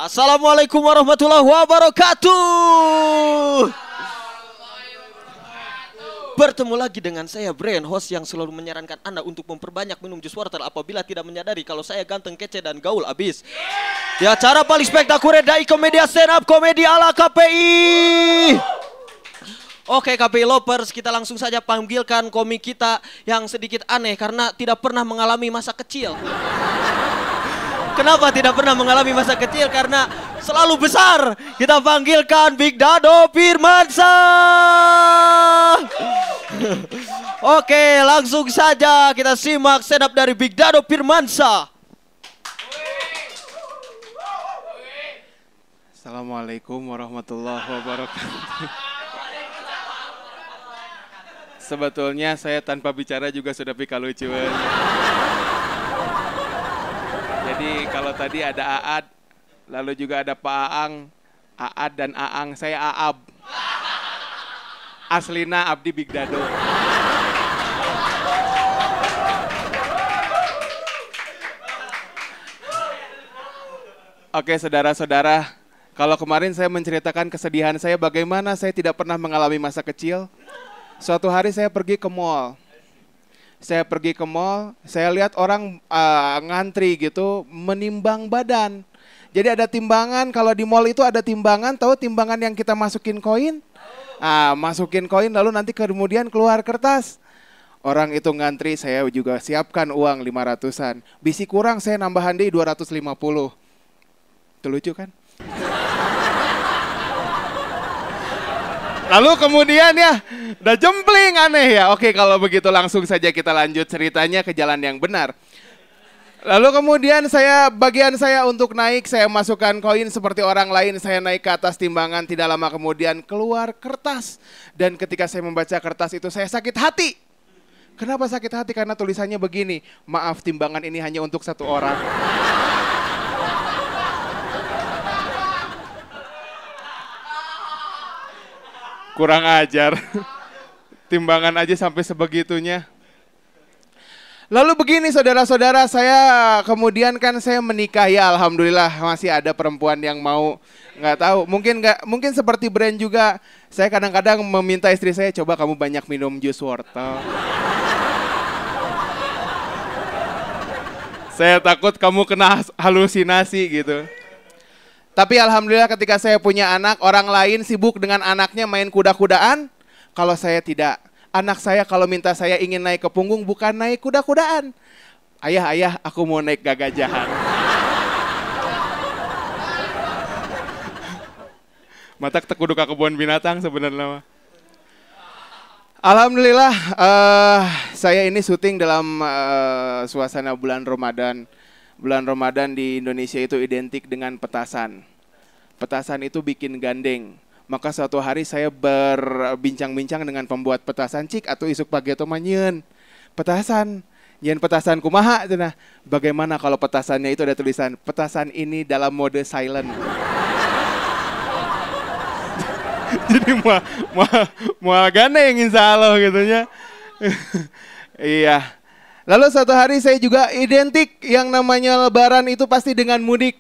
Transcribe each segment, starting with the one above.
Assalamualaikum warahmatullahi wabarakatuh. Bertemu lagi dengan saya Brian, host yang selalu menyarankan Anda untuk memperbanyak minum jus wortel apabila tidak menyadari kalau saya ganteng, kece, dan gaul abis. Di acara paling spektakuler dari komedia stand up komedi ala KPI. Oke KPI Lovers, kita langsung saja panggilkan komik kita yang sedikit aneh karena tidak pernah mengalami masa kecil. Kenapa tidak pernah mengalami masa kecil? Karena selalu besar. Kita panggilkan Big Dado Firmansyah. Oke, langsung saja kita simak stand up dari Big Dado Firmansyah. Assalamualaikum warahmatullahi wabarakatuh. Sebetulnya saya tanpa bicara juga sudah pika lucuan. Jadi kalau tadi ada Aad, lalu juga ada Pak Aang, Aad dan Aang, saya Aab. Aslina Abdi Big Dado. Oke saudara-saudara, kalau kemarin saya menceritakan kesedihan saya bagaimana saya tidak pernah mengalami masa kecil. Suatu hari saya pergi ke mall. Saya lihat orang ngantri gitu, menimbang badan. Jadi ada timbangan, kalau di mall itu ada timbangan, tahu timbangan yang kita masukin koin? Masukin koin lalu nanti kemudian keluar kertas. Orang itu ngantri, saya juga siapkan uang 500-an. Bisi kurang saya nambahan deh 250. Itu lucu kan? Lalu kemudian ya, udah jempling aneh ya. Oke kalau begitu langsung saja kita lanjut ceritanya ke jalan yang benar. Lalu kemudian bagian saya untuk naik, saya masukkan koin seperti orang lain. Saya naik ke atas timbangan, tidak lama kemudian keluar kertas. Dan ketika saya membaca kertas itu saya sakit hati. Kenapa sakit hati? Karena tulisannya begini, maaf timbangan ini hanya untuk satu orang. Kurang ajar, timbangan aja sampai sebegitunya. Lalu begini saudara-saudara, saya kemudian kan saya menikah ya, alhamdulillah masih ada perempuan yang mau, nggak tahu, mungkin seperti Brand juga. Saya kadang-kadang meminta istri saya, coba kamu banyak minum jus wortel. Saya takut kamu kena halusinasi gitu. Tapi alhamdulillah ketika saya punya anak, orang lain sibuk dengan anaknya main kuda-kudaan. Kalau saya tidak, anak saya kalau minta saya ingin naik ke punggung bukan naik kuda-kudaan. Ayah, aku mau naik gagajahan. Matak tekudu ke kebun binatang sebenarnya. Alhamdulillah saya ini syuting dalam suasana bulan Ramadan. Bulan Ramadan di Indonesia itu identik dengan petasan. Petasan itu bikin gandeng. Maka suatu hari saya berbincang-bincang dengan pembuat petasan, cik atau isuk pagi atau manyeun. Petasan, nyeun petasan kumaha cenah. Bagaimana kalau petasannya itu ada tulisan petasan ini dalam mode silent. Jadi mau gandeng insya Allah gitu ya. Iya. Lalu suatu hari saya juga identik yang namanya lebaran itu pasti dengan mudik.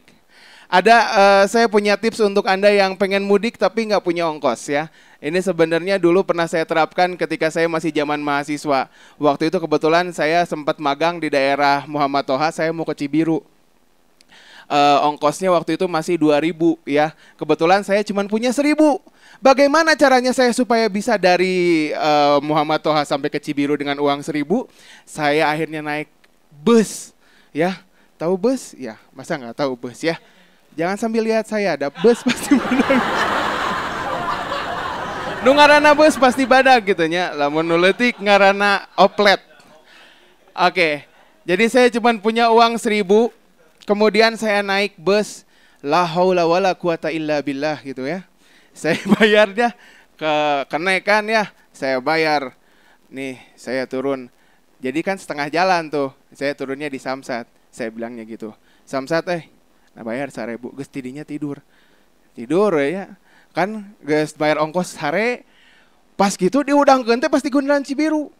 Saya punya tips untuk Anda yang pengen mudik tapi nggak punya ongkos ya. Ini sebenarnya dulu pernah saya terapkan ketika saya masih zaman mahasiswa. Waktu itu kebetulan saya sempat magang di daerah Muhammad Toha, saya mau ke Cibiru. Ongkosnya waktu itu masih 2.000 ya. Kebetulan saya cuma punya 1.000. Bagaimana caranya saya supaya bisa dari Muhammad Toha sampai ke Cibiru dengan uang 1.000? Saya akhirnya naik bus ya. Tahu bus? Ya, masa nggak tahu bus ya? Jangan sambil lihat saya, ada bus pasti badak. Nu ngaranna bus pasti badak gitu nya. Lamun nu leutik ngaranna oplet. Oke. Jadi saya cuma punya uang 1.000. Kemudian saya naik bus, la haula wala quwata illa billah gitu ya. Saya bayarnya kenaikan ya, saya bayar. Nih, saya turun. Jadi kan setengah jalan tuh, saya turunnya di Samsat. Saya bilangnya gitu, Samsat nah bayar 1.000, geus tidinya tidur. Tidur ya, kan geus bayar ongkos sare. Pas gitu diudangkeun teh pas di Gundaran Cibiru.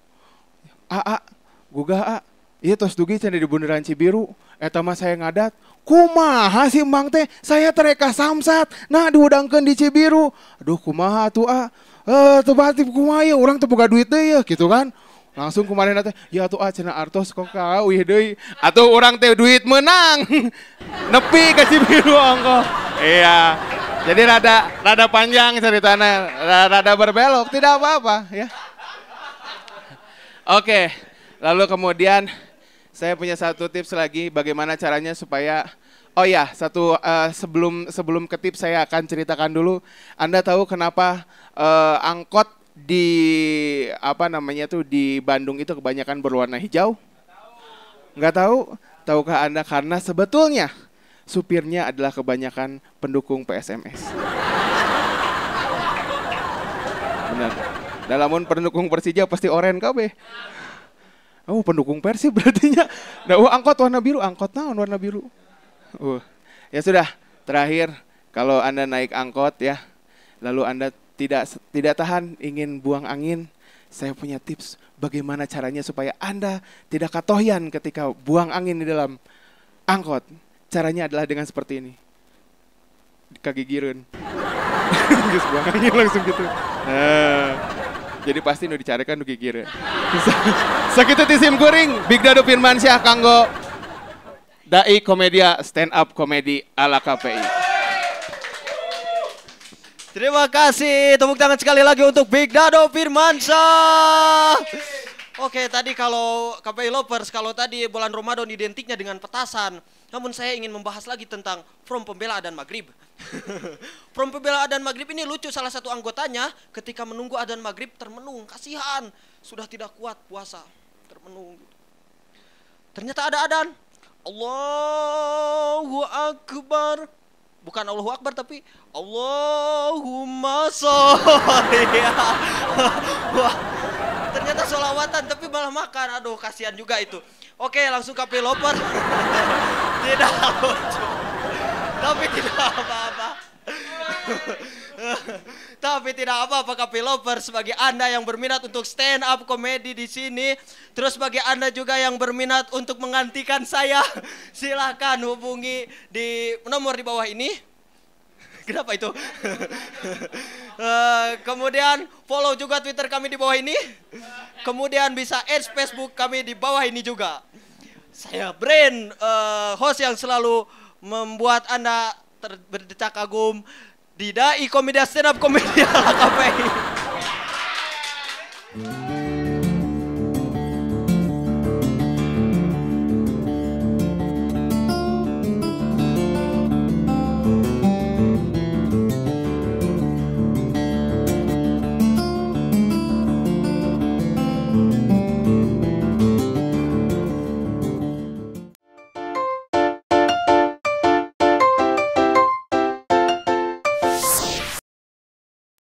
Gugah Iya tos dugi cenah di Bundaran Cibiru. Eta mah saya ngadat. Kumaha sih Mang teh? Saya tereka samsat. Nah diudangkeun di Cibiru. Aduh kumaha tuh teu bati kumaha ya urang teu boga duit deui ya gitu kan. Langsung kemarin teh ya tuh cenah artos kok kawih deui. Atuh urang teh duit menang. Nepi ke Cibiru ongko. Iya. Jadi rada panjang ceritanya, rada berbelok, tidak apa-apa ya. Oke, lalu kemudian saya punya satu tips lagi bagaimana caranya supaya sebelum ke tips saya akan ceritakan dulu. Anda tahu kenapa angkot di di Bandung itu kebanyakan berwarna hijau? Nggak tahu? Tahukah Anda karena sebetulnya supirnya adalah kebanyakan pendukung PSMS. Benar. Dalamun pendukung Persija pasti oren kabeh. Oh, pendukung Persib berarti nya. Angkot warna biru, angkot naon warna biru. Ya sudah, terakhir kalau Anda naik angkot ya, lalu Anda tidak tahan ingin buang angin, saya punya tips bagaimana caranya supaya Anda tidak katohyan ketika buang angin di dalam angkot. Caranya adalah dengan seperti ini. Kagigireun. Geus buang angin langsung gitu. Nah, jadi pasti nu dicarekan nu gigireun. Sakitu ti sim kuring Big Dado Firmansyah kanggo Dai Komedia stand up komedi ala KPI. Terima kasih, tepuk tangan sekali lagi untuk Big Dado Firmansyah. Oke, tadi kalau KPI Lovers, kalau tadi bulan Ramadan identiknya dengan petasan. Namun saya ingin membahas lagi tentang Front Pembela Adzan Maghrib. Front Pembela Adzan Maghrib ini lucu, salah satu anggotanya ketika menunggu adzan Maghrib termenung. Kasihan, sudah tidak kuat puasa, termenung. Ternyata ada adzan. Allahu Akbar. Bukan Allahu Akbar tapi Allahumma sholli. Wah, ternyata sholawatan tapi malah makan. Aduh, kasihan juga itu. Oke, langsung KPI Lovers. Tidak lucu. Tapi tidak apa-apa. Tapi tidak apa-apa KPI Lovers, bagi Anda yang berminat untuk stand up komedi di sini, terus bagi Anda juga yang berminat untuk menggantikan saya, silahkan hubungi di nomor di bawah ini. Kenapa itu? Kemudian follow juga Twitter kami di bawah ini. Kemudian bisa add Facebook kami di bawah ini juga. Saya Brain, host yang selalu membuat Anda berdecak kagum di Dai Komedia Stand Up Komedi ala KPI.